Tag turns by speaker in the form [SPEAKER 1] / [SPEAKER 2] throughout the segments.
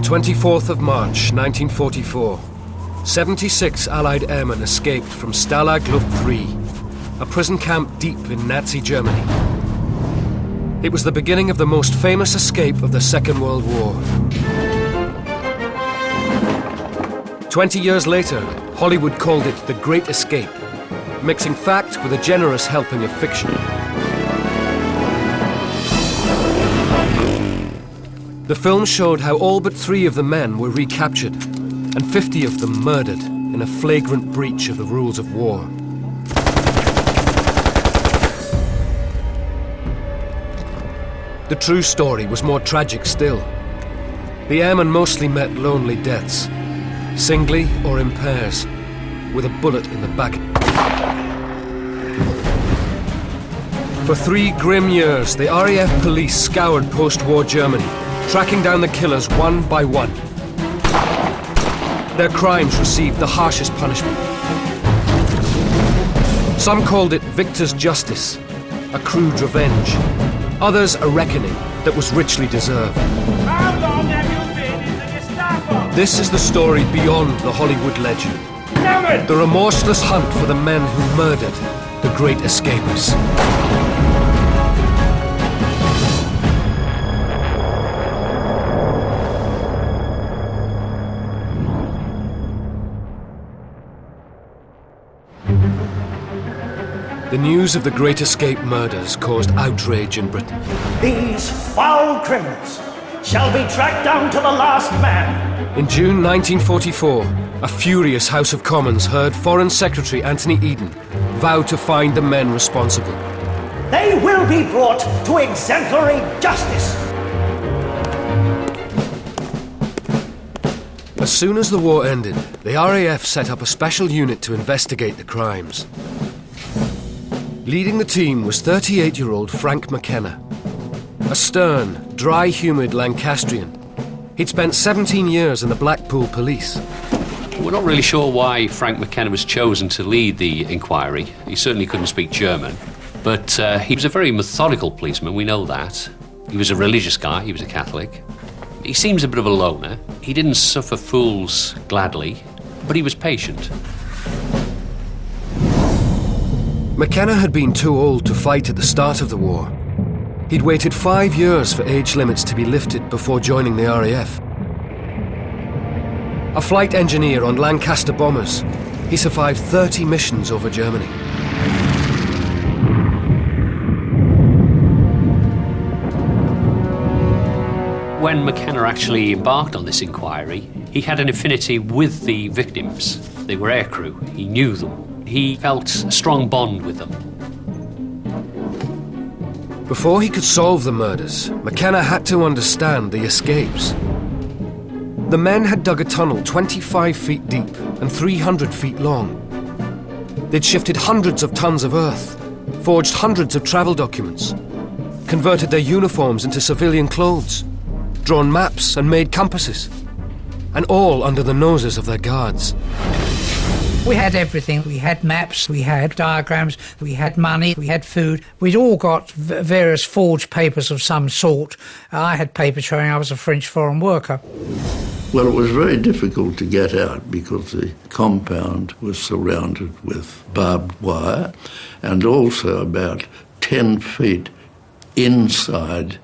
[SPEAKER 1] 24th of March, 1944, 76 Allied airmen escaped from Stalag Luft III, a prison camp deep in Nazi Germany. It was the beginning of the most famous escape of the Second World War. 20 years later, Hollywood called it The Great Escape, mixing fact with a generous helping of fiction. The film showed how all but 3 of the men were recaptured and 50 of them murdered in a flagrant breach of the rules of war. The true story was more tragic still. The airmen mostly met lonely deaths, singly or in pairs, with a bullet in the back. For 3 grim years, the RAF Police scoured post-war Germany, tracking down the killers one by one. Their crimes received the harshest punishment. Some called it victor's justice, a crude revenge. Others a reckoning that was richly deserved.
[SPEAKER 2] How long have you been in the Gestapo?
[SPEAKER 1] This is the story beyond the Hollywood legend.
[SPEAKER 2] Damn it!
[SPEAKER 1] The remorseless hunt for the men who murdered the great escapers. The news of the Great Escape murders caused outrage in Britain.
[SPEAKER 3] These foul criminals shall be tracked down to the last man.
[SPEAKER 1] In June 1944, a furious House of Commons heard Foreign Secretary Anthony Eden vow to find the men responsible.
[SPEAKER 3] They will be brought to exemplary justice.
[SPEAKER 1] As soon as the war ended, the RAF set up a special unit to investigate the crimes. Leading the team was 38-year-old Frank McKenna, a stern, dry-humoured Lancastrian. He'd spent 17 years in the Blackpool Police.
[SPEAKER 4] We're not really sure why Frank McKenna was chosen to lead the inquiry. He certainly couldn't speak German, but he was a very methodical policeman, we know that. He was a religious guy, he was a Catholic. He seems a bit of a loner. He didn't suffer fools gladly, but he was patient.
[SPEAKER 1] McKenna had been too old to fight at the start of the war. He'd waited 5 years for age limits to be lifted before joining the RAF. A flight engineer on Lancaster bombers, he survived 30 missions over Germany.
[SPEAKER 4] When McKenna actually embarked on this inquiry, he had an affinity with the victims. They were aircrew. He knew them. He felt a strong bond with them.
[SPEAKER 1] Before he could solve the murders, McKenna had to understand the escapes. The men had dug a tunnel 25 feet deep and 300 feet long. They'd shifted hundreds of tons of earth, forged hundreds of travel documents, converted their uniforms into civilian clothes, drawn maps and made compasses, and all under the noses of their guards.
[SPEAKER 5] We had everything. We had maps, we had diagrams, we had money, we had food. We'd all got various forged papers of some sort. I had paper showing I was a French foreign worker.
[SPEAKER 6] Well, it was very difficult to get out because the compound was surrounded with barbed wire, and also about 10 feet inside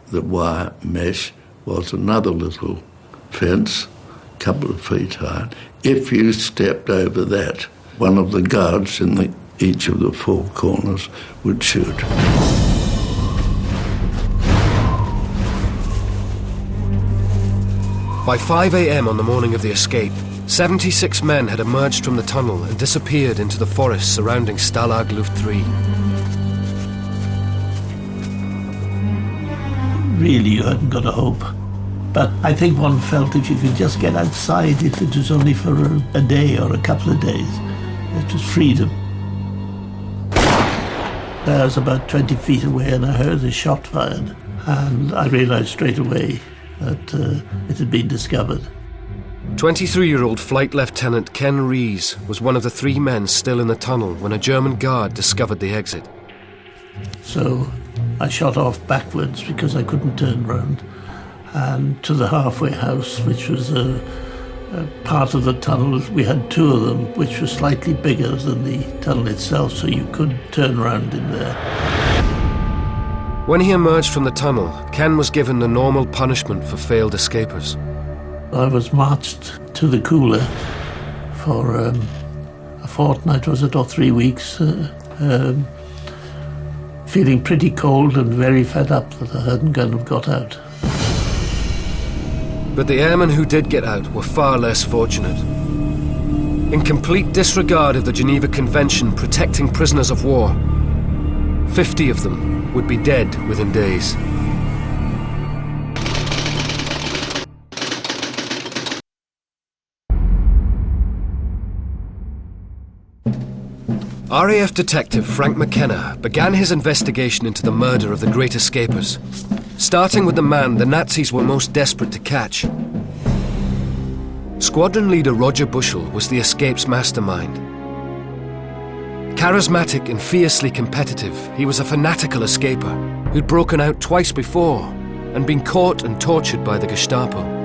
[SPEAKER 6] the wire mesh was another little fence, a couple of feet high. If you stepped over that, one of the guards in each of the 4 corners would shoot.
[SPEAKER 1] By 5 a.m. on the morning of the escape, 76 men had emerged from the tunnel and disappeared into the forest surrounding Stalag Luft III.
[SPEAKER 7] Really, you hadn't got a hope. But I think one felt if you could just get outside, if it was only for a day or a couple of days, it was freedom. I was about 20 feet away and I heard a shot fired. And I realised straight away that it had been discovered.
[SPEAKER 1] 23-year-old Flight Lieutenant Ken Rees was one of the 3 men still in the tunnel when a German guard discovered the exit.
[SPEAKER 7] So I shot off backwards because I couldn't turn round. and to the halfway house, which was a part of the tunnel. We had two of them, which were slightly bigger than the tunnel itself, so you could turn around in there.
[SPEAKER 1] When he emerged from the tunnel, Ken was given the normal punishment for failed escapers.
[SPEAKER 7] I was marched to the cooler for a fortnight, was it, or 3 weeks, feeling pretty cold and very fed up that I hadn't kind of got out.
[SPEAKER 1] But the airmen who did get out were far less fortunate. In complete disregard of the Geneva Convention protecting prisoners of war, 50 of them would be dead within days. RAF detective Frank McKenna began his investigation into the murder of the Great Escapers, starting with the man the Nazis were most desperate to catch. Squadron leader Roger Bushell was the escape's mastermind. Charismatic and fiercely competitive, he was a fanatical escaper who'd broken out twice before and been caught and tortured by the Gestapo.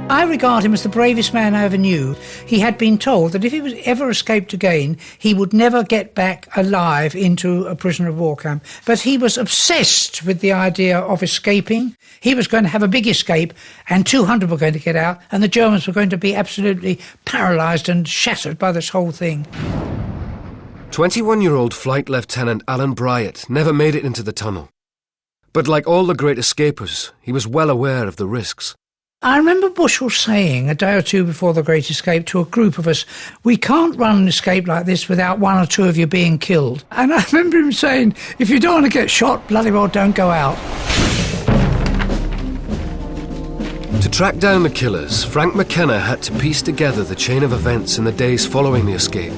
[SPEAKER 5] I regard him as the bravest man I ever knew. He had been told that if he was ever escaped again, he would never get back alive into a prisoner of war camp. But he was obsessed with the idea of escaping. He was going to have a big escape, and 200 were going to get out, and the Germans were going to be absolutely paralysed and shattered by this whole thing.
[SPEAKER 1] 21-year-old Flight Lieutenant Alan Bryant never made it into the tunnel. But like all the great escapers, he was well aware of the risks.
[SPEAKER 5] I remember Bushell saying a day or two before the Great Escape to a group of us, we can't run an escape like this without one or two of you being killed. And I remember him saying, if you don't want to get shot, bloody well don't go out.
[SPEAKER 1] To track down the killers, Frank McKenna had to piece together the chain of events in the days following the escape.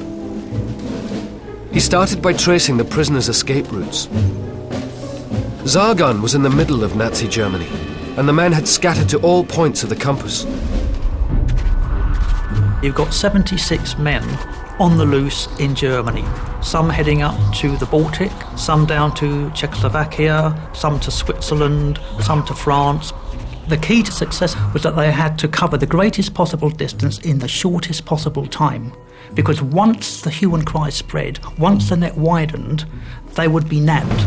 [SPEAKER 1] He started by tracing the prisoners' escape routes. Zargan was in the middle of Nazi Germany, and the men had scattered to all points of the compass.
[SPEAKER 8] You've got 76 men on the loose in Germany, some heading up to the Baltic, some down to Czechoslovakia, some to Switzerland, some to France. The key to success was that they had to cover the greatest possible distance in the shortest possible time, because once the hue and cry spread, once the net widened, they would be nabbed.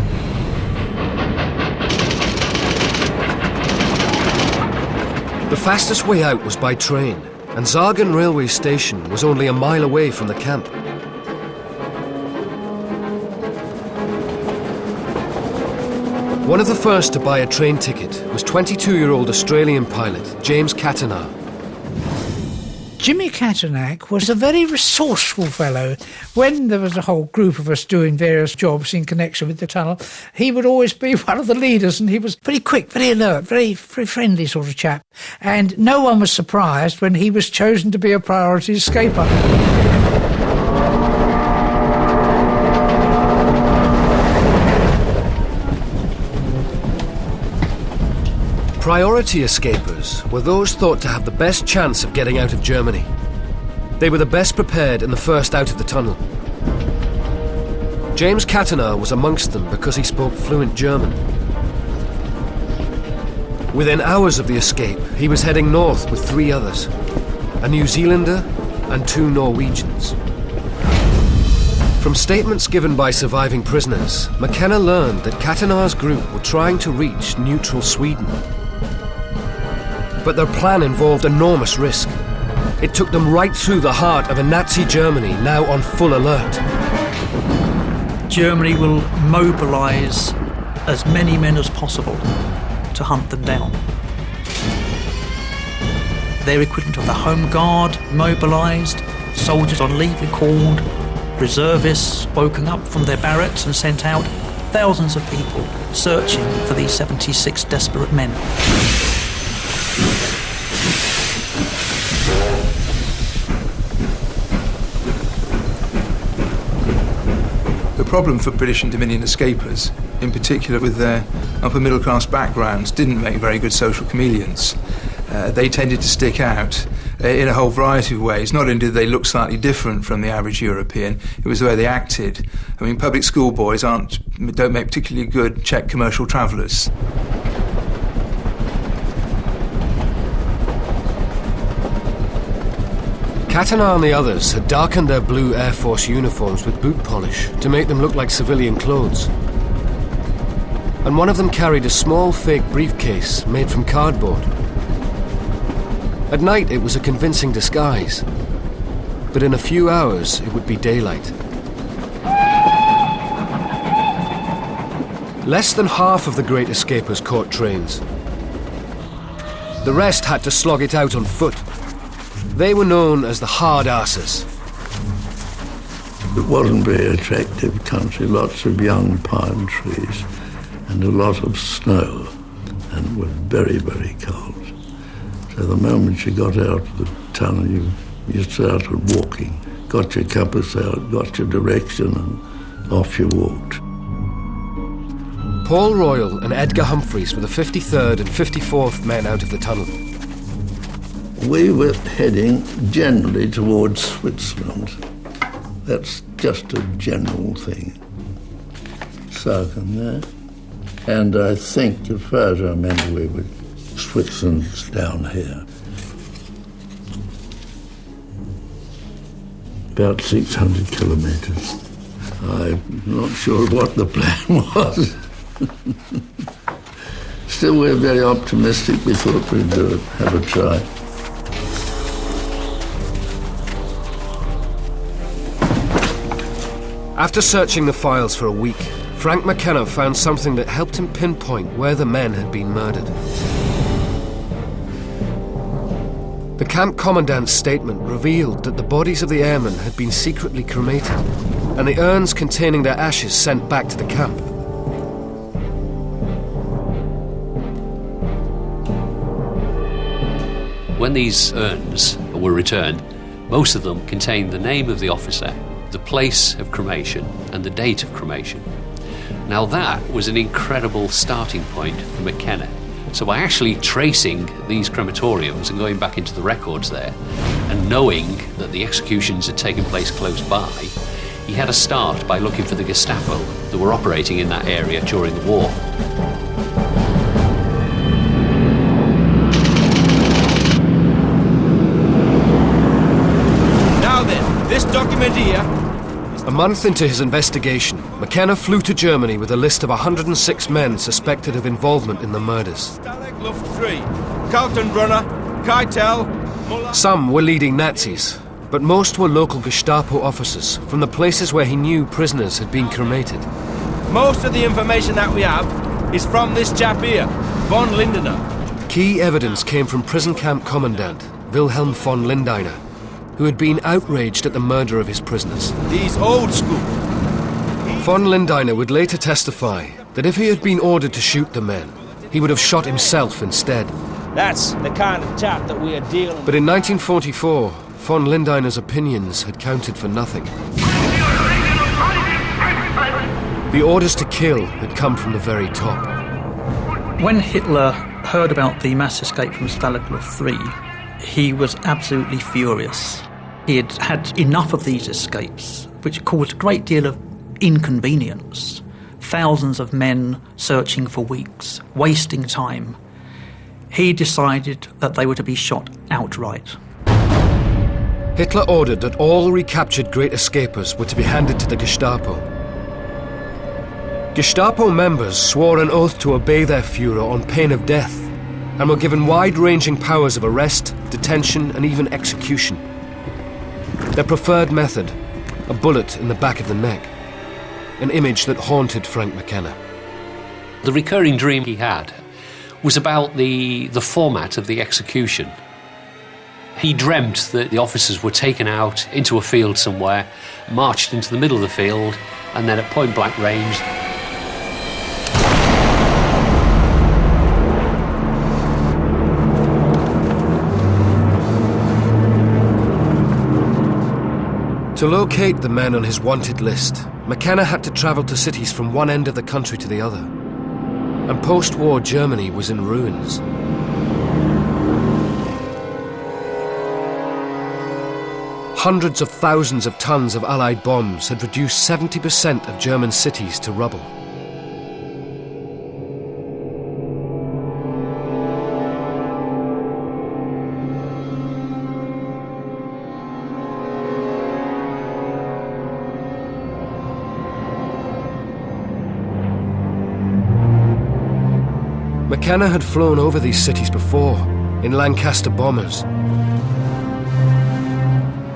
[SPEAKER 1] The fastest way out was by train, and Zargan railway station was only a mile away from the camp. One of the first to buy a train ticket was 22-year-old Australian pilot James Cattanar.
[SPEAKER 5] Jimmy Catternack was a very resourceful fellow. When there was a whole group of us doing various jobs in connection with the tunnel, he would always be one of the leaders, and he was very quick, very alert, very friendly sort of chap. And no one was surprised when he was chosen to be a priority escaper.
[SPEAKER 1] Priority escapers were those thought to have the best chance of getting out of Germany. They were the best prepared and the first out of the tunnel. James Cattanar was amongst them because he spoke fluent German. Within hours of the escape, he was heading north with 3 others, a New Zealander and 2 Norwegians. From statements given by surviving prisoners, McKenna learned that Cattanar's group were trying to reach neutral Sweden. But their plan involved enormous risk. It took them right through the heart of a Nazi Germany now on full alert.
[SPEAKER 8] Germany will mobilise as many men as possible to hunt them down. Their equivalent of the Home Guard mobilised, soldiers on leave recalled, reservists woken up from their barracks and sent out, thousands of people searching for these 76 desperate men.
[SPEAKER 9] The problem for British and Dominion escapers, in particular with their upper middle class backgrounds, didn't make very good social chameleons. They tended to stick out in a whole variety of ways. Not only did they look slightly different from the average European, it was the way they acted. I mean, public school boys don't make particularly good Czech commercial travellers.
[SPEAKER 1] McKenna and the others had darkened their blue Air Force uniforms with boot polish to make them look like civilian clothes. And one of them carried a small fake briefcase made from cardboard. At night it was a convincing disguise, but in a few hours it would be daylight. Less than half of the Great Escapers caught trains. The rest had to slog it out on foot. They were known as the hard asses.
[SPEAKER 6] It wasn't a very attractive country, lots of young pine trees and a lot of snow, and it was very, very cold. So the moment you got out of the tunnel, you started walking, got your compass out, got your direction, and off you walked.
[SPEAKER 1] Paul Royal and Edgar Humphreys were the 53rd and 54th men out of the tunnel.
[SPEAKER 6] We were heading generally towards Switzerland. That's just a general thing. Southern there. And I think, as far as I remember, Switzerland's down here. About 600 kilometres. I'm not sure what the plan was. Still, we're very optimistic. We thought we'd have a try.
[SPEAKER 1] After searching the files for a week, Frank McKenna found something that helped him pinpoint where the men had been murdered. The camp commandant's statement revealed that the bodies of the airmen had been secretly cremated, and the urns containing their ashes sent back to the camp.
[SPEAKER 4] When these urns were returned, most of them contained the name of the officer, the place of cremation, and the date of cremation. Now that was an incredible starting point for McKenna. So by actually tracing these crematoriums and going back into the records there, and knowing that the executions had taken place close by, he had a start by looking for the Gestapo that were operating in that area during the war.
[SPEAKER 2] This document here.
[SPEAKER 1] A month into his investigation, McKenna flew to Germany with a list of 106 men suspected of involvement in the murders.
[SPEAKER 2] Stalag Luft III, Kaltenbrunner, Keitel, Muller.
[SPEAKER 1] Some were leading Nazis, but most were local Gestapo officers from the places where he knew prisoners had been cremated.
[SPEAKER 2] Most of the information that we have is from this chap here, von Lindener.
[SPEAKER 1] Key evidence came from prison camp commandant Wilhelm von Lindeiner, who had been outraged at the murder of his prisoners.
[SPEAKER 2] He's old school.
[SPEAKER 1] Von Lindeiner would later testify that if he had been ordered to shoot the men, he would have shot himself instead.
[SPEAKER 2] That's the kind of chap that we are dealing with.
[SPEAKER 1] But in 1944, von Lindeiner's opinions had counted for nothing. The orders to kill had come from the very top.
[SPEAKER 8] When Hitler heard about the mass escape from Stalag Luft III, he was absolutely furious. He had had enough of these escapes, which caused a great deal of inconvenience. Thousands of men searching for weeks, wasting time. He decided that they were to be shot outright.
[SPEAKER 1] Hitler ordered that all recaptured Great Escapers were to be handed to the Gestapo. Gestapo members swore an oath to obey their Führer on pain of death, and were given wide-ranging powers of arrest, detention, and even execution. Their preferred method, a bullet in the back of the neck, an image that haunted Frank McKenna.
[SPEAKER 4] The recurring dream he had was about the format of the execution. He dreamt that the officers were taken out into a field somewhere, marched into the middle of the field, and then at point-blank range,
[SPEAKER 1] to locate the men on his wanted list, McKenna had to travel to cities from one end of the country to the other. And post-war Germany was in ruins. Hundreds of thousands of tons of Allied bombs had reduced 70% of German cities to rubble. McKenna had flown over these cities before, in Lancaster bombers.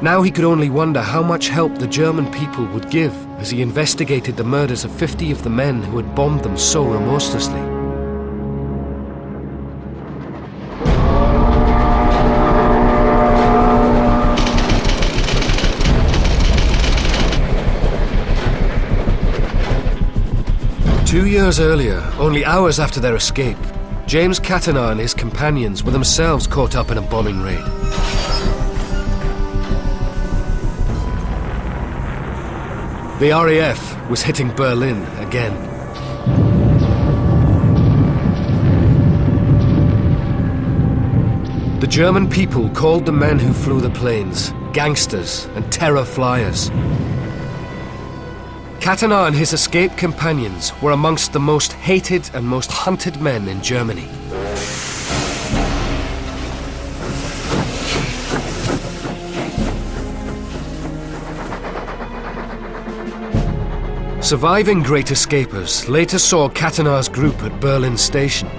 [SPEAKER 1] Now he could only wonder how much help the German people would give as he investigated the murders of 50 of the men who had bombed them so remorselessly. Two years earlier, only hours after their escape, James Catanagh and his companions were themselves caught up in a bombing raid. The RAF was hitting Berlin again. The German people called the men who flew the planes gangsters and terror flyers. Catanagh and his escaped companions were amongst the most hated and most hunted men in Germany. Surviving Great Escapers later saw Catanagh's group at Berlin Station.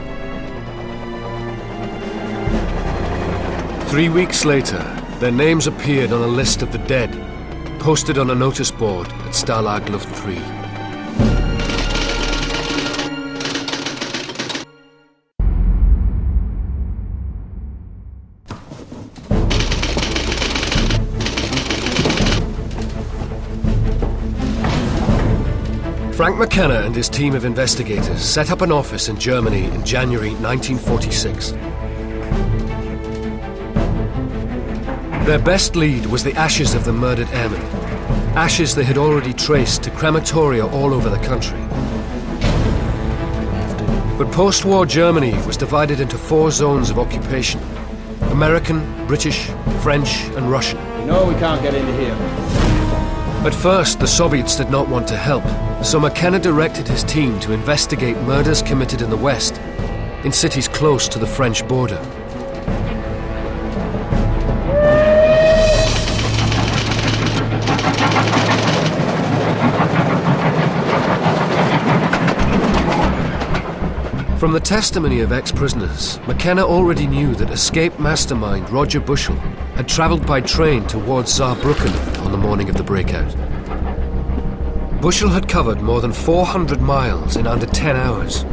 [SPEAKER 1] 3 weeks later, their names appeared on a list of the dead, posted on a notice board at Stalag Luft III. Frank McKenna and his team of investigators set up an office in Germany in January 1946. Their best lead was the ashes of the murdered airmen, ashes they had already traced to crematoria all over the country. But post-war Germany was divided into 4 zones of occupation: American, British, French and Russian.
[SPEAKER 2] You know we can't get into here.
[SPEAKER 1] At first, the Soviets did not want to help, so McKenna directed his team to investigate murders committed in the West, in cities close to the French border. From the testimony of ex-prisoners, McKenna already knew that escape mastermind Roger Bushell had travelled by train towards Saarbrücken on the morning of the breakout. Bushell had covered more than 400 miles in under 10 hours.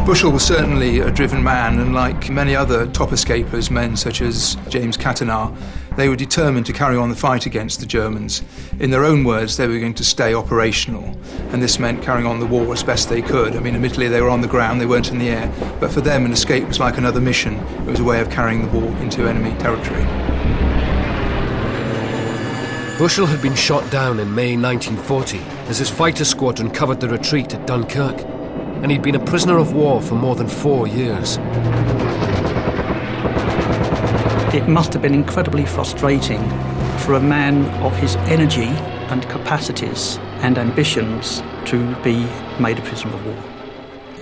[SPEAKER 9] Bushell was certainly a driven man, and like many other top escapers, men such as James Catanagh, they were determined to carry on the fight against the Germans. In their own words, they were going to stay operational, and this meant carrying on the war as best they could. I mean, admittedly, they were on the ground, they weren't in the air, but for them, an escape was like another mission. It was a way of carrying the war into enemy territory.
[SPEAKER 1] Bushell had been shot down in May 1940 as his fighter squadron covered the retreat at Dunkirk, and he'd been a prisoner of war for more than 4 years.
[SPEAKER 8] It must have been incredibly frustrating for a man of his energy and capacities and ambitions to be made a prisoner of war.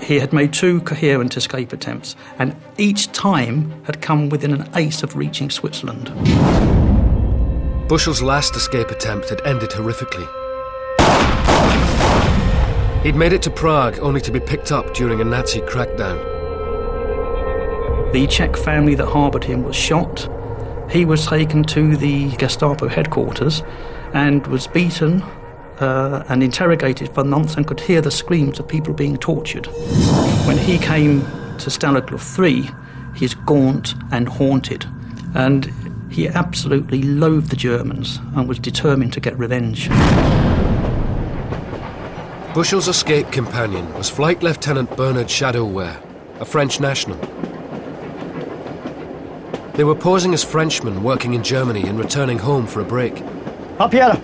[SPEAKER 8] He had made 2 coherent escape attempts, and each time had come within an ace of reaching Switzerland.
[SPEAKER 1] Bushell's last escape attempt had ended horrifically. He'd made it to Prague only to be picked up during a Nazi crackdown.
[SPEAKER 8] The Czech family that harboured him was shot. He was taken to the Gestapo headquarters and was beaten and interrogated for months, and could hear the screams of people being tortured. When he came to Stalag Luft III, he's gaunt and haunted, and he absolutely loathed the Germans and was determined to get revenge.
[SPEAKER 1] Bushell's escape companion was Flight Lieutenant Bernard Shadowware, a French national. They were posing as Frenchmen working in Germany and returning home for a break.
[SPEAKER 3] Up here!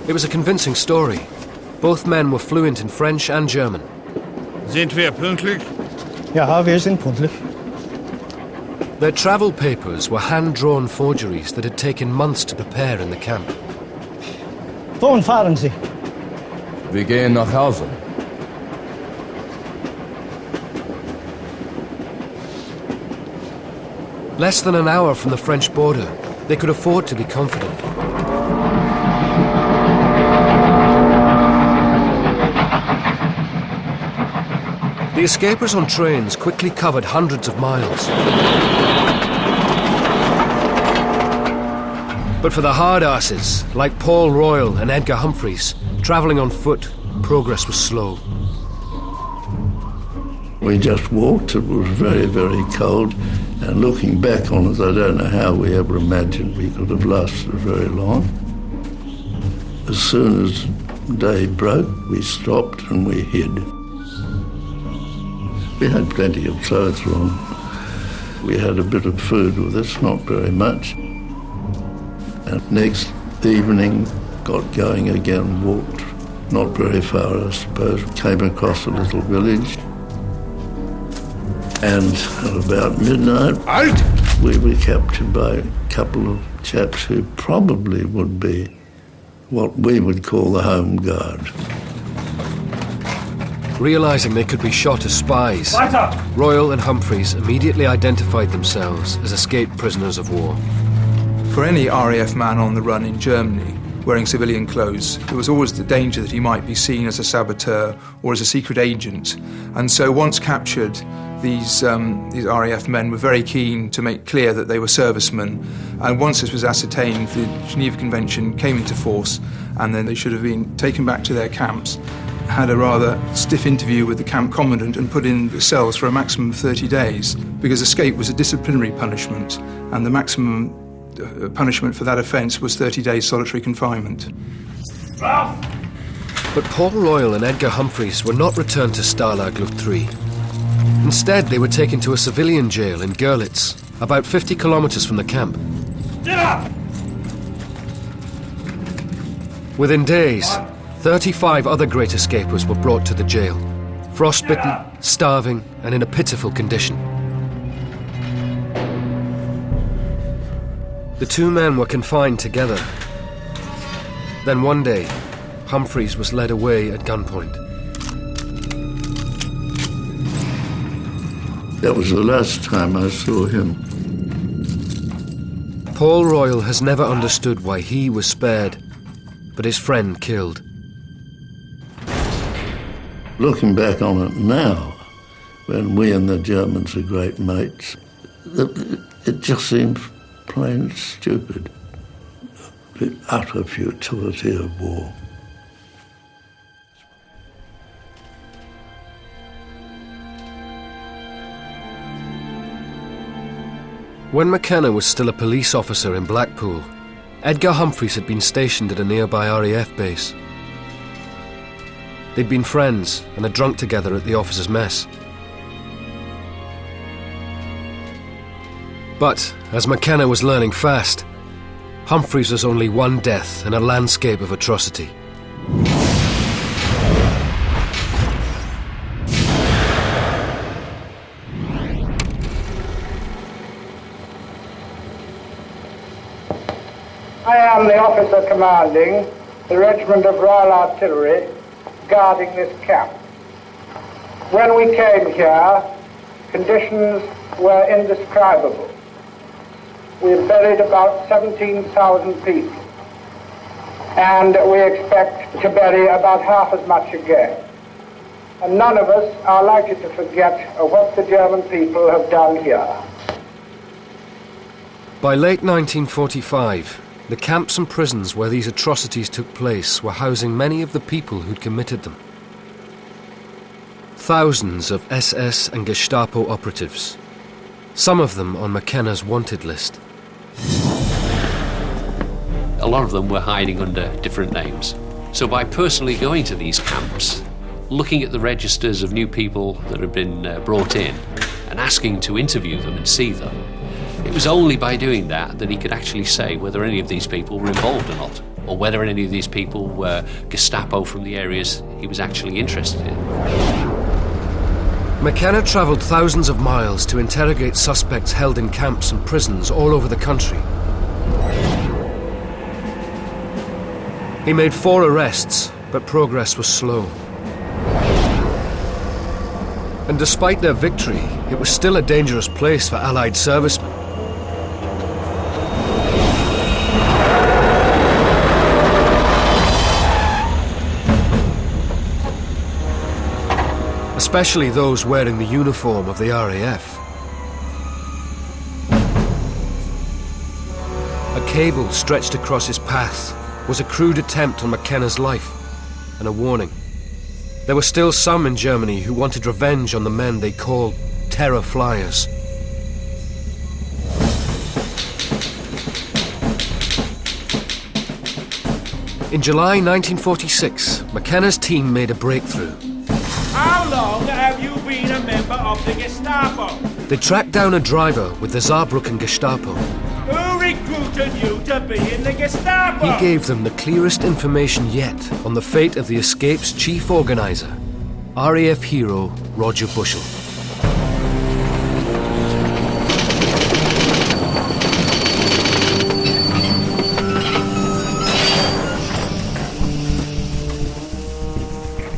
[SPEAKER 1] It was a convincing story. Both men were fluent in French and German.
[SPEAKER 10] Sind wir pünktlich?
[SPEAKER 3] Ja, wir sind pünktlich.
[SPEAKER 1] Their travel papers were hand-drawn forgeries that had taken months to prepare in the camp.
[SPEAKER 3] Wohin fahren Sie?
[SPEAKER 10] Wir gehen nach Hause.
[SPEAKER 1] Less than an hour from the French border, they could afford to be confident. The escapers on trains quickly covered hundreds of miles. But for the hard asses, like Paul Royal and Edgar Humphreys, travelling on foot, progress was slow.
[SPEAKER 6] We just walked. It was very, very cold. And looking back on it, I don't know how we ever imagined we could have lasted very long. As soon as day broke, we stopped and we hid. We had plenty of clothes on. We had a bit of food with us, not very much. And next evening, got going again, walked not very far, I suppose, came across a little village. And at about midnight, we were captured by a couple of chaps who probably would be what we would call the Home Guard.
[SPEAKER 1] Realising they could be shot as spies, Royal and Humphreys immediately identified themselves as escaped prisoners of war.
[SPEAKER 9] For any RAF man on the run in Germany, wearing civilian clothes, there was always the danger that he might be seen as a saboteur or as a secret agent. And so once captured, these RAF men were very keen to make clear that they were servicemen. And once this was ascertained, the Geneva Convention came into force, and then they should have been taken back to their camps, had a rather stiff interview with the camp commandant and put in the cells for a maximum of 30 days, because escape was a disciplinary punishment, and the maximum punishment for that offence was 30 days solitary confinement.
[SPEAKER 1] But Paul Royal and Edgar Humphreys were not returned to Stalag Luft III. Instead, they were taken to a civilian jail in Görlitz, about 50 kilometres from the camp. Within days, 35 other great escapers were brought to the jail, frostbitten, starving, and in a pitiful condition. The two men were confined together. Then one day, Humphreys was led away at gunpoint.
[SPEAKER 6] That was the last time I saw him.
[SPEAKER 1] Paul Royal has never understood why he was spared, but his friend killed.
[SPEAKER 6] Looking back on it now, when we and the Germans are great mates, it just seems plain stupid. The utter futility of war.
[SPEAKER 1] When McKenna was still a police officer in Blackpool, Edgar Humphreys had been stationed at a nearby RAF base. They'd been friends and had drunk together at the officers' mess. But, as McKenna was learning fast, Humphreys was only one death in a landscape of atrocity.
[SPEAKER 11] I am the officer commanding the regiment of Royal Artillery guarding this camp. When we came here, conditions were indescribable. We have buried about 17,000 people, and we expect to bury about half as much again. And none of us are likely to forget what the German people have done here.
[SPEAKER 1] By late 1945, the camps and prisons where these atrocities took place were housing many of the people who'd committed them. Thousands of SS and Gestapo operatives, some of them on McKenna's wanted list.
[SPEAKER 4] A lot of them were hiding under different names. So by personally going to these camps, looking at the registers of new people that had been brought in and asking to interview them and see them, it was only by doing that that he could actually say whether any of these people were involved or not, or whether any of these people were Gestapo from the areas he was actually interested in.
[SPEAKER 1] McKenna travelled thousands of miles to interrogate suspects held in camps and prisons all over the country. He made 4 arrests, but progress was slow. And despite their victory, it was still a dangerous place for Allied servicemen. especially those wearing the uniform of the RAF. A cable stretched across his path was a crude attempt on McKenna's life, and a warning. There were still some in Germany who wanted revenge on the men they called terror flyers. In July 1946, McKenna's team made a breakthrough.
[SPEAKER 2] How long have you been a member of the Gestapo?
[SPEAKER 1] They tracked down a driver with the Saarbrücken Gestapo.
[SPEAKER 2] Who recruited you to be in the Gestapo?
[SPEAKER 1] He gave them the clearest information yet on the fate of the escape's chief organizer, RAF hero Roger Bushell.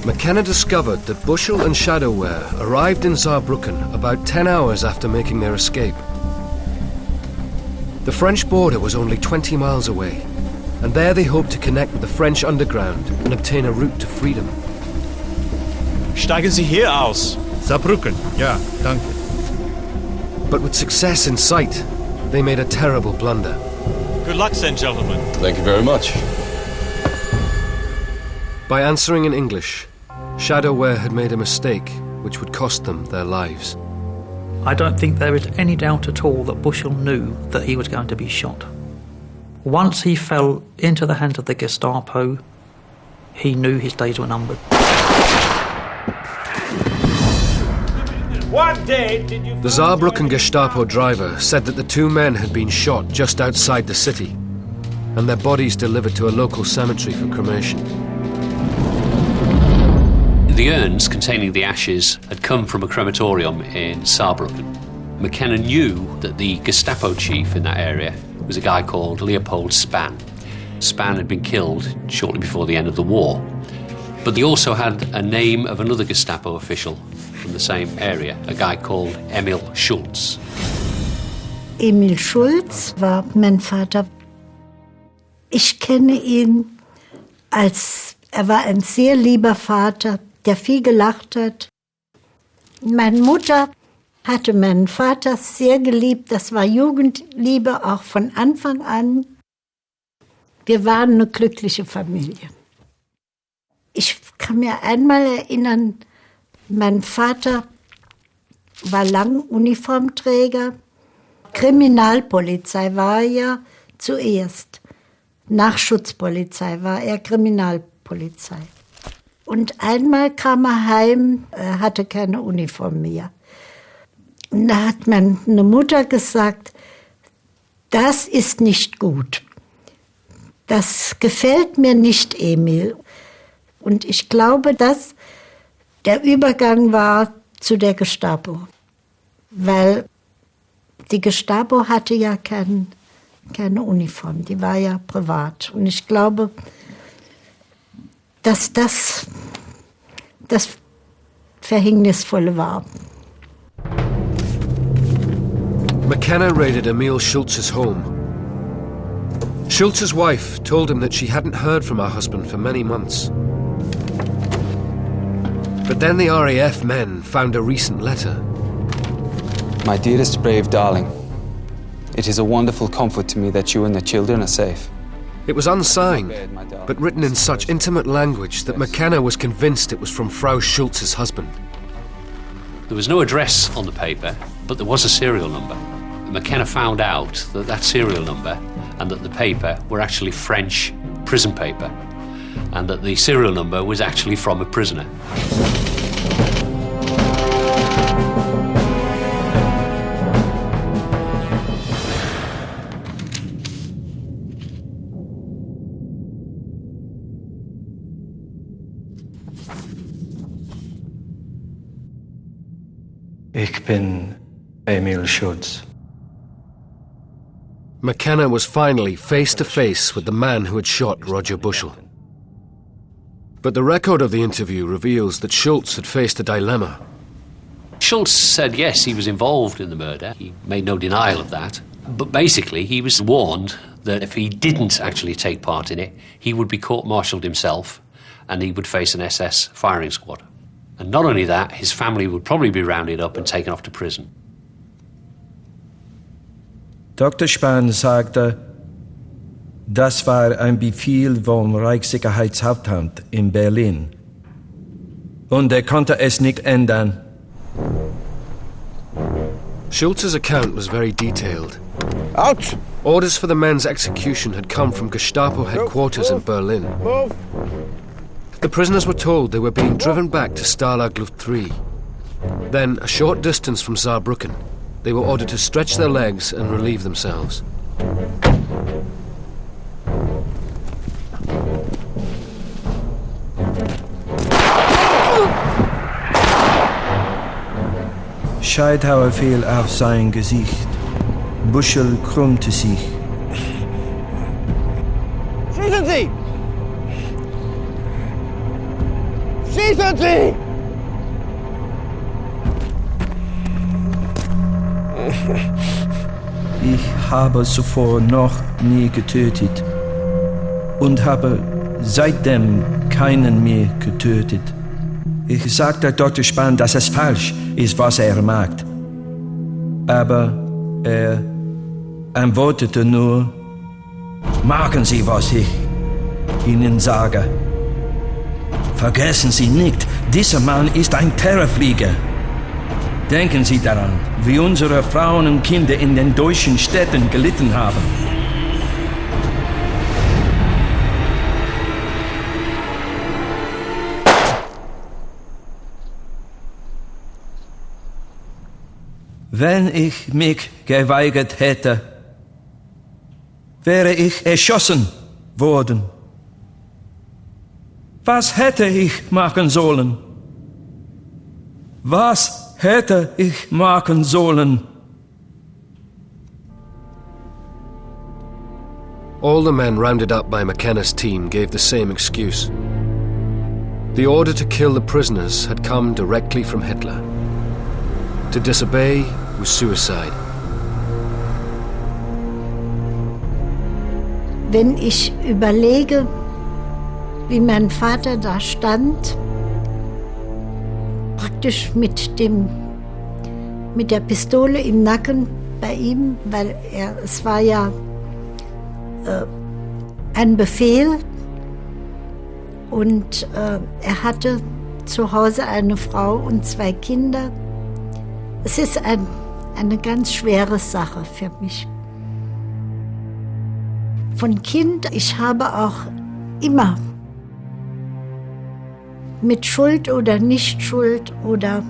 [SPEAKER 1] McKenna discovered that Bushell and Shadowware arrived in Saarbrücken about 10 hours after making their escape. The French border was only 20 miles away, and there they hoped to connect with the French underground and obtain a route to freedom.
[SPEAKER 12] Steigen Sie hier aus.
[SPEAKER 10] Saarbrücken. Ja, danke.
[SPEAKER 1] But with success in sight, they made a terrible blunder.
[SPEAKER 12] Good luck then, gentlemen.
[SPEAKER 10] Thank you very much.
[SPEAKER 1] By answering in English, Shadowware had made a mistake which would cost them their lives.
[SPEAKER 8] I don't think there is any doubt at all that Bushell knew that he was going to be shot. Once he fell into the hands of the Gestapo, he knew his days were numbered.
[SPEAKER 2] What day did you...
[SPEAKER 1] The Saarbrücken Gestapo driver said that the two men had been shot just outside the city, and their bodies delivered to a local cemetery for cremation.
[SPEAKER 4] The urns containing the ashes had come from a crematorium in Saarbrücken. McKenna knew that the Gestapo chief in that area was a guy called Leopold Spann. Spann had been killed shortly before the end of the war. But they also had a name of another Gestapo official from the same area, a guy called Emil Schulz.
[SPEAKER 13] Emil Schulz war mein Vater. Ich kenne ihn er war ein sehr lieber Vater, der viel gelacht hat. Meine Mutter hatte meinen Vater sehr geliebt. Das war Jugendliebe auch von Anfang an. Wir waren eine glückliche Familie. Ich kann mir einmal erinnern, mein Vater war lang Uniformträger. Kriminalpolizei war er ja zuerst. Nach Schutzpolizei war er Kriminalpolizei. Und einmal kam er heim, er hatte keine Uniform mehr. Und da hat meine Mutter gesagt, das ist nicht gut. Das gefällt mir nicht, Emil. Und ich glaube, dass der Übergang war zu der Gestapo. Weil die Gestapo hatte ja keine Uniform, die war ja privat. Und ich glaube, dass das Verhängnisvolle war.
[SPEAKER 1] McKenna raided Emil Schulz's home. Schulz's wife told him that she hadn't heard from her husband for many months. But then the RAF men found a recent letter.
[SPEAKER 14] My dearest brave darling, it is a wonderful comfort to me that you and the children are safe.
[SPEAKER 1] It was unsigned, but written in such intimate language that McKenna was convinced it was from Frau Schulz's husband.
[SPEAKER 4] There was no address on the paper, but there was a serial number. McKenna found out that that serial number and that the paper were actually French prison paper, and that the serial number was actually from a prisoner.
[SPEAKER 15] Ich bin Emil Schulz.
[SPEAKER 1] McKenna was finally face to face with the man who had shot Roger Bushell. But the record of the interview reveals that Schulz had faced a dilemma.
[SPEAKER 4] Schulz said yes, he was involved in the murder. He made no denial of that. But basically, he was warned that if he didn't actually take part in it, he would be court-martialed himself and he would face an SS firing squad. And not only that, his family would probably be rounded up and taken off to prison.
[SPEAKER 16] Dr. Spahn sagte, das war ein Befehl vom Reichssicherheitshauptamt in Berlin. Und konnte es nicht ändern.
[SPEAKER 1] Schulz's account was very detailed.
[SPEAKER 17] Out!
[SPEAKER 1] Orders for the men's execution had come from Gestapo headquarters in Berlin. The prisoners were told they were being driven back to Stalag Luft III. Then, a short distance from Saarbrücken, they were ordered to stretch their legs and relieve themselves.
[SPEAKER 16] Scheidhauer fiel auf sein Gesicht. Buschel krümmte sich.
[SPEAKER 17] Schießen Sie! Schießen Sie!
[SPEAKER 16] Ich habe zuvor noch nie getötet und habe seitdem keinen mehr getötet. Ich sagte Dr. Spahn, dass es falsch ist, was macht. Aber er antwortete nur, machen Sie, was ich Ihnen sage. Vergessen Sie nicht, dieser Mann ist ein Terrorflieger. Denken Sie daran, wie unsere Frauen und Kinder in den deutschen Städten gelitten haben. Wenn ich mich geweigert hätte, wäre ich erschossen worden. Was hätte ich machen sollen? Was hätte ich machen sollen?
[SPEAKER 1] All the men rounded up by McKenna's team gave the same excuse. The order to kill the prisoners had come directly from Hitler. To disobey was suicide.
[SPEAKER 13] Wenn ich überlege, wie mein Vater da stand, praktisch mit der Pistole im Nacken bei ihm, weil es war ja ein Befehl und er hatte zu Hause eine Frau und 2 Kinder. Es ist eine ganz schwere Sache für mich. Von Kind, ich habe auch immer mit Schuld oder Nicht-Schuld oder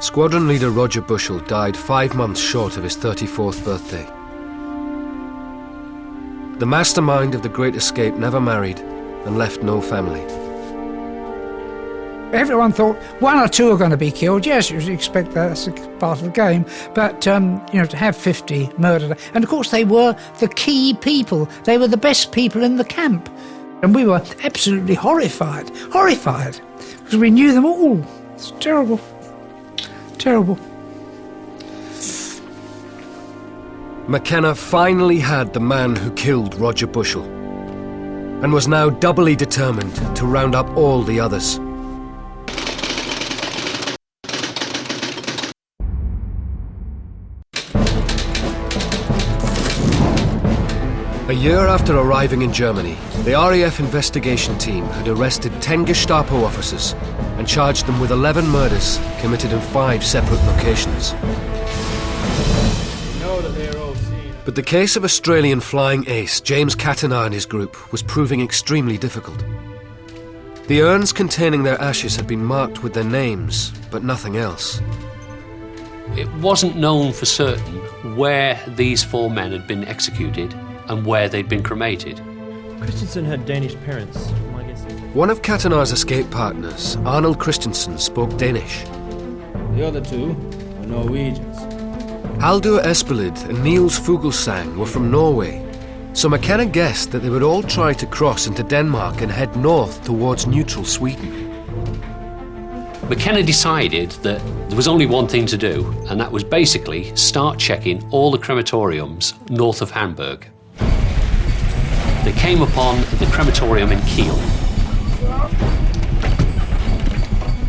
[SPEAKER 1] Squadron leader Roger Bushell died 5 months short of his 34th birthday. The mastermind of the Great Escape never married and left no family.
[SPEAKER 5] Everyone thought 1 or 2 are going to be killed. Yes, you expect that, that's part of the game. But, to have 50 murdered. And, of course, they were the key people. They were the best people in the camp. And we were absolutely horrified, because we knew them all. It's terrible, terrible.
[SPEAKER 1] McKenna finally had the man who killed Roger Bushell and was now doubly determined to round up all the others. A year after arriving in Germany, the RAF investigation team had arrested 10 Gestapo officers and charged them with 11 murders committed in 5 separate locations. But the case of Australian flying ace James Cattanar and his group was proving extremely difficult. The urns containing their ashes had been marked with their names, but nothing else.
[SPEAKER 4] It wasn't known for certain where these 4 men had been executed and where they'd been cremated.
[SPEAKER 18] Christensen had Danish parents. My guess is
[SPEAKER 1] One of Cattanar's escape partners, Arnold Christensen, spoke Danish.
[SPEAKER 18] the other 2 were Norwegians.
[SPEAKER 1] Haldur Espelid and Niels Fuglesang were from Norway, so McKenna guessed that they would all try to cross into Denmark and head north towards neutral Sweden.
[SPEAKER 4] McKenna decided that there was only one thing to do, and that was basically start checking all the crematoriums north of Hamburg. They came upon the crematorium in Kiel.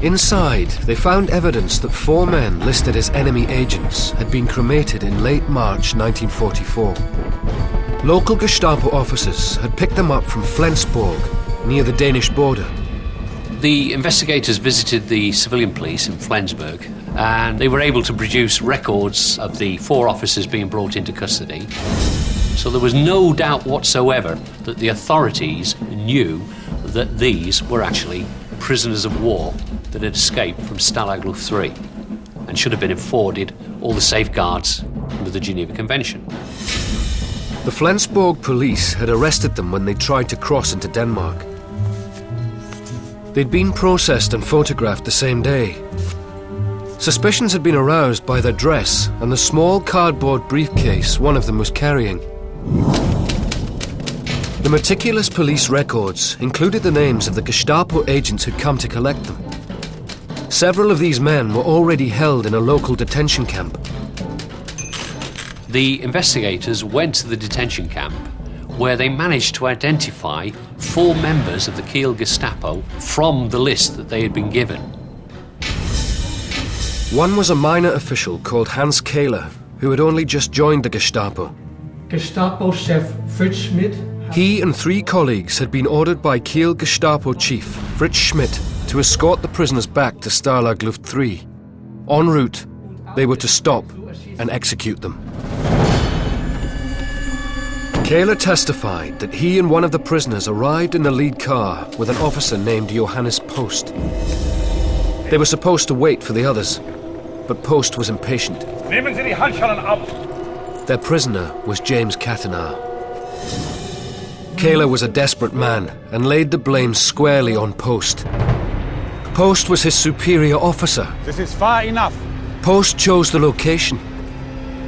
[SPEAKER 1] Inside, they found evidence that 4 men listed as enemy agents had been cremated in late March 1944. Local Gestapo officers had picked them up from Flensburg, near the Danish border.
[SPEAKER 4] The investigators visited the civilian police in Flensburg, and they were able to produce records of the 4 officers being brought into custody. So there was no doubt whatsoever that the authorities knew that these were actually prisoners of war that had escaped from Stalag Luft III and should have been afforded all the safeguards under the Geneva Convention.
[SPEAKER 1] The Flensburg police had arrested them when they tried to cross into Denmark. They'd been processed and photographed the same day. Suspicions had been aroused by their dress and the small cardboard briefcase one of them was carrying. The meticulous police records included the names of the Gestapo agents who'd come to collect them. Several of these men were already held in a local detention camp.
[SPEAKER 4] The investigators went to the detention camp where they managed to identify 4 members of the Kiel Gestapo from the list that they had been given.
[SPEAKER 1] One was a minor official called Hans Kehler, who had only just joined the Gestapo.
[SPEAKER 5] Gestapo chef Fritz Schmidt.
[SPEAKER 1] He and 3 colleagues had been ordered by Kiel Gestapo chief Fritz Schmidt to escort the prisoners back to Stalag Luft III. En route, they were to stop and execute them. Kehler testified that he and one of the prisoners arrived in the lead car with an officer named Johannes Post. They were supposed to wait for the others, but Post was impatient.
[SPEAKER 3] Nehmen Sie die Handschellen ab!
[SPEAKER 1] Their prisoner was James Kattenar. Kehler was a desperate man and laid the blame squarely on Post. Post was his superior officer.
[SPEAKER 3] This is far enough.
[SPEAKER 1] Post chose the location.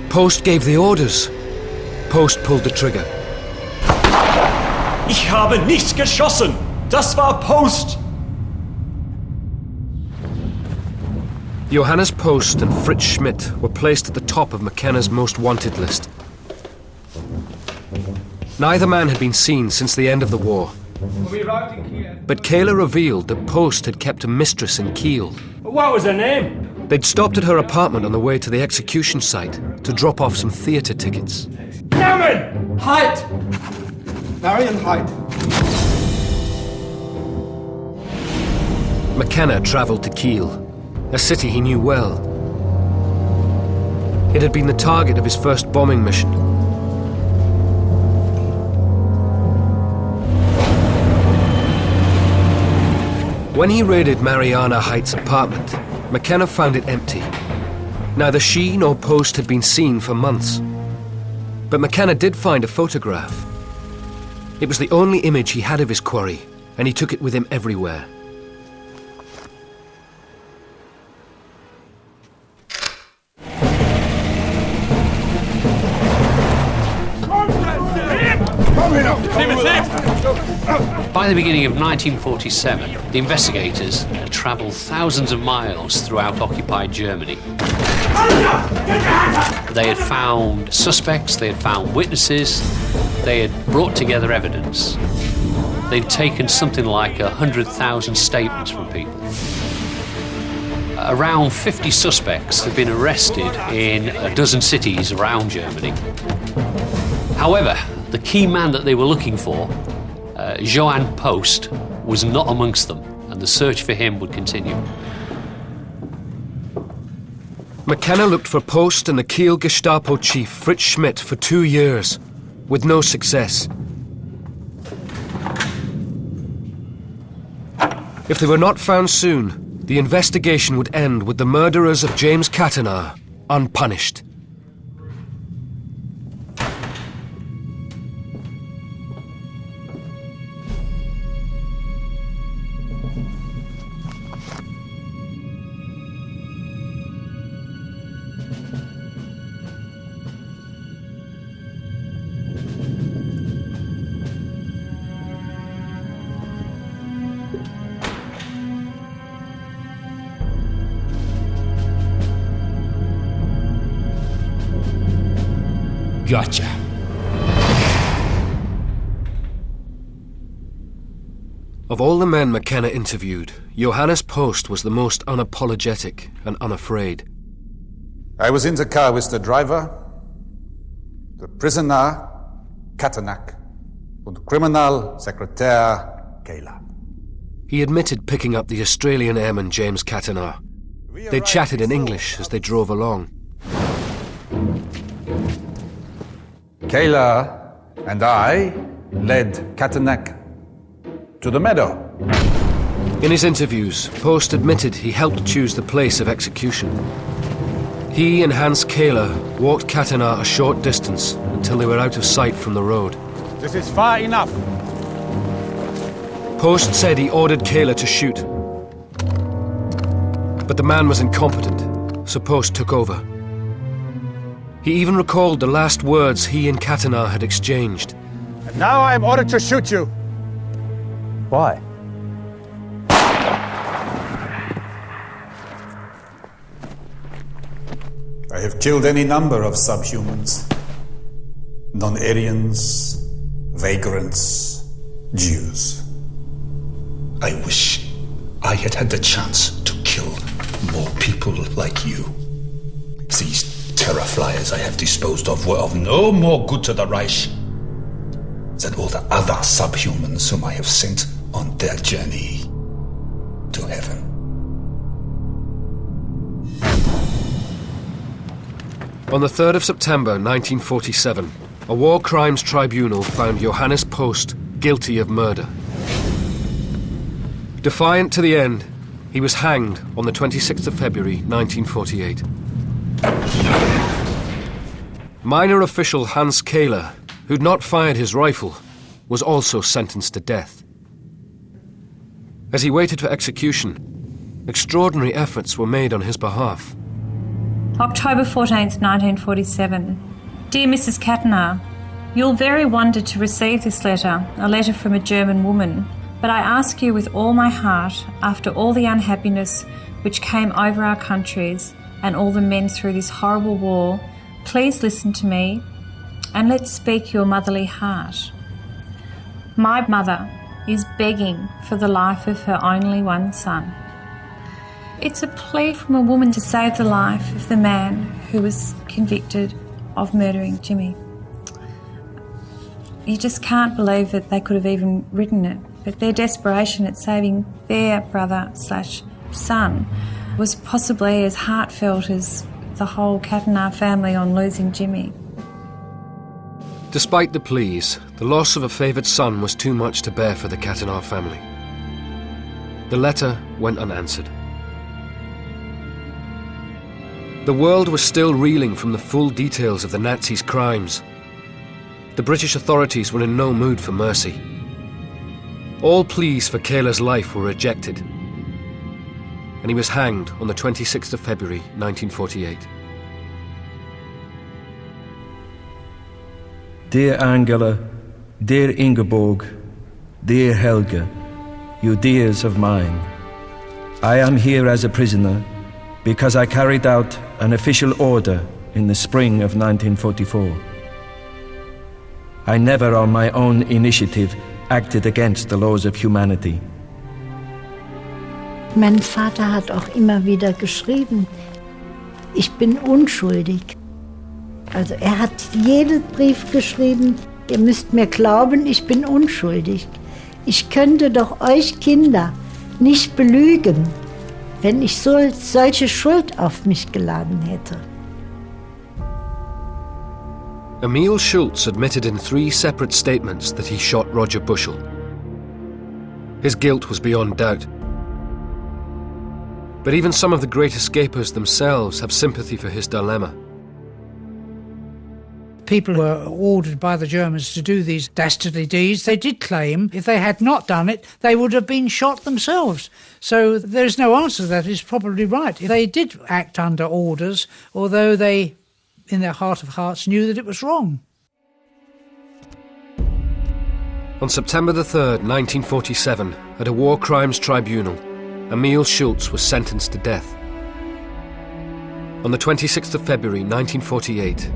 [SPEAKER 1] Post gave the orders. Post pulled the trigger.
[SPEAKER 12] Ich habe nicht geschossen! Das war Post!
[SPEAKER 1] Johannes Post and Fritz Schmidt were placed at the top of McKenna's most wanted list. Neither man had been seen since the end of the war. But Kehler revealed that Post had kept a mistress in Kiel.
[SPEAKER 3] What was her name?
[SPEAKER 1] They'd stopped at her apartment on the way to the execution site to drop off some theatre tickets.
[SPEAKER 3] Namen!
[SPEAKER 17] Halt! Marion Hyde.
[SPEAKER 1] McKenna travelled to Kiel, a city he knew well. It had been the target of his first bombing mission. When he raided Mariana Height's apartment, McKenna found it empty. Neither she nor Post had been seen for months. But McKenna did find a photograph. It was the only image he had of his quarry, and he took it with him everywhere.
[SPEAKER 4] By the beginning of 1947, the investigators had travelled thousands of miles throughout occupied Germany. They had found suspects, they had found witnesses, they had brought together evidence. They'd taken something like 100,000 statements from people. Around 50 suspects had been arrested in a dozen cities around Germany. However, the key man that they were looking for, Johann Post, was not amongst them, and the search for him would continue.
[SPEAKER 1] McKenna looked for Post and the Kiel Gestapo chief Fritz Schmidt for 2 years, with no success. If they were not found soon, the investigation would end with the murderers of James Kattenar unpunished.
[SPEAKER 3] Gotcha.
[SPEAKER 1] Of all the men McKenna interviewed, Johannes Post was the most unapologetic and unafraid.
[SPEAKER 19] I was in the car with the driver, the prisoner, Katanak, and criminal secretary, Kayla.
[SPEAKER 1] He admitted picking up the Australian airman James Katanar. They chatted in English as they drove along.
[SPEAKER 19] Kayla and I led Katanak to the meadow.
[SPEAKER 1] In his interviews, Post admitted he helped choose the place of execution. He and Hans Kayla walked Katanar a short distance until they were out of sight from the road.
[SPEAKER 19] This is far enough.
[SPEAKER 1] Post said he ordered Kayla to shoot. But the man was incompetent, so Post took over. He even recalled the last words he and Katanar had exchanged.
[SPEAKER 19] And now I am ordered to shoot you.
[SPEAKER 15] Why?
[SPEAKER 19] I have killed any number of subhumans. Non-Aryans, vagrants, Jews.
[SPEAKER 20] I wish I had had the chance to kill more people like you. These terror flyers I have disposed of were of no more good to the Reich than all the other subhumans whom I have sent on their journey to heaven.
[SPEAKER 1] On the 3rd of September 1947, a war crimes tribunal found Johannes Post guilty of murder. Defiant to the end, he was hanged on the 26th of February 1948. Minor official Hans Kayla, who'd not fired his rifle, was also sentenced to death. As he waited for execution, extraordinary efforts were made on his behalf.
[SPEAKER 21] October 14th, 1947. Dear Mrs. Katanar, you'll very wonder to receive this letter, a letter from a German woman, but I ask you with all my heart, after all the unhappiness which came over our countries and all the men through this horrible war, please listen to me and let's speak your motherly heart. My mother is begging for the life of her only one son. It's a plea from a woman to save the life of the man who was convicted of murdering Jimmy. You just can't believe that they could have even written it, but their desperation at saving their brother/son was possibly as heartfelt as the whole Katanar family on losing Jimmy.
[SPEAKER 1] Despite the pleas, the loss of a favoured son was too much to bear for the Katanar family. The letter went unanswered. The world was still reeling from the full details of the Nazis' crimes. The British authorities were in no mood for mercy. All pleas for Kayla's life were rejected, and he was hanged on the 26th of February 1948.
[SPEAKER 16] Dear Angela, dear Ingeborg, dear Helga, you dears of mine, I am here as a prisoner because I carried out an official order in the spring of 1944. I never on my own initiative acted against the laws of humanity.
[SPEAKER 13] Mein Vater hat auch immer wieder geschrieben, ich bin unschuldig. Also er hat jeden Brief geschrieben, ihr müsst mir glauben, ich bin unschuldig. Ich könnte doch euch Kinder nicht belügen, wenn ich solche Schuld auf mich geladen hätte.
[SPEAKER 1] Emil Schultz admitted in 3 separate statements that he shot Roger Bushell. His guilt was beyond doubt. But even some of the great escapers themselves have sympathy for his dilemma.
[SPEAKER 5] People were ordered by the Germans to do these dastardly deeds. They did claim if they had not done it, they would have been shot themselves. So there's no answer to that. It's probably right. They did act under orders, although they, in their heart of hearts, knew that it was wrong.
[SPEAKER 1] On September the 3rd, 1947, at a war crimes tribunal, Emil Schultz was sentenced to death. On the 26th of February 1948,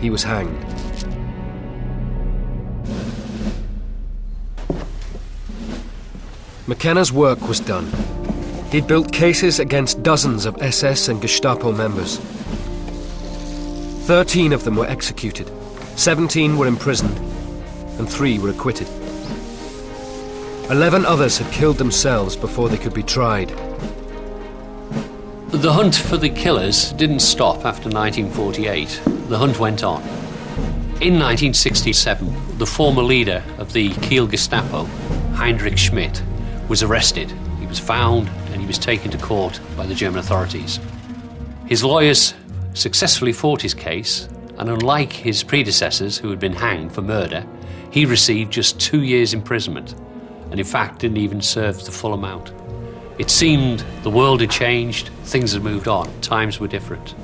[SPEAKER 1] he was hanged. McKenna's work was done. He'd built cases against dozens of SS and Gestapo members. 13 of them were executed, 17 were imprisoned, and 3 were acquitted. 11 others had killed themselves before they could be tried.
[SPEAKER 4] The hunt for the killers didn't stop after 1948. The hunt went on. In 1967, the former leader of the Kiel Gestapo, Heinrich Schmidt, was arrested. He was found and he was taken to court by the German authorities. His lawyers successfully fought his case, and unlike his predecessors who had been hanged for murder, he received just 2 years imprisonment, and in fact didn't even serve the full amount. It seemed the world had changed, things had moved on, times were different.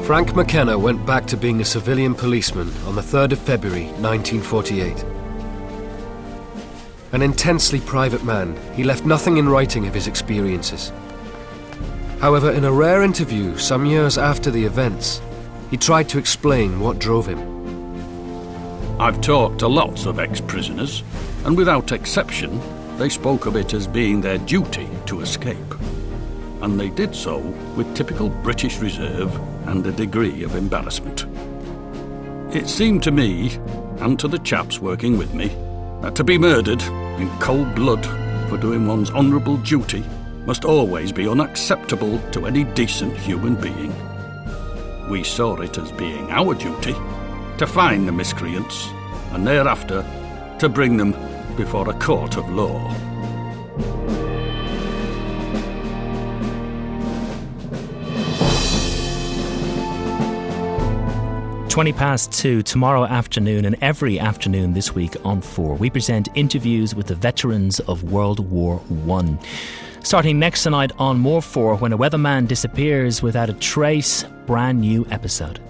[SPEAKER 1] Frank McKenna went back to being a civilian policeman on the 3rd of February 1948. An intensely private man, he left nothing in writing of his experiences. However, in a rare interview some years after the events, he tried to explain what drove him.
[SPEAKER 10] I've talked to lots of ex-prisoners, and without exception, they spoke of it as being their duty to escape. And they did so with typical British reserve and a degree of embarrassment. It seemed to me, and to the chaps working with me, that to be murdered in cold blood for doing one's honourable duty must always be unacceptable to any decent human being. We saw it as being our duty to find the miscreants and thereafter to bring them before a court of law.
[SPEAKER 7] "2 tomorrow afternoon and every afternoon this week on 4. We present interviews with the veterans of World War I. Starting next tonight on More 4, when a weatherman disappears without a trace, brand new episode.